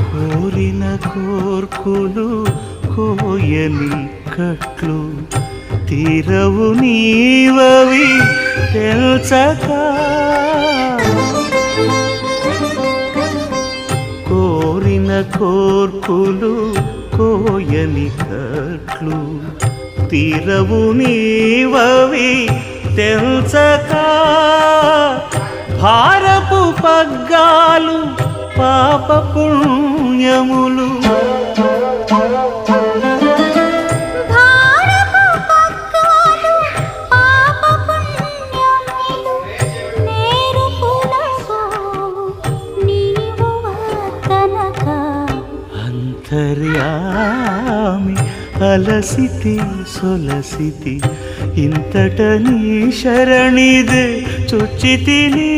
కోరిన కోర్కులు కోయని కట్లు తీరవు నీవవి తెలుసక కోరిన కోర్కులు కోయని కట్లు తీరవు నీవవి తెలుసక భారపు పగ్గాలు పాప పుణ్యములు అంతర్యామి అలసితి సొలసితి ఇంతట నీ శరణిదే చుచ్చితిని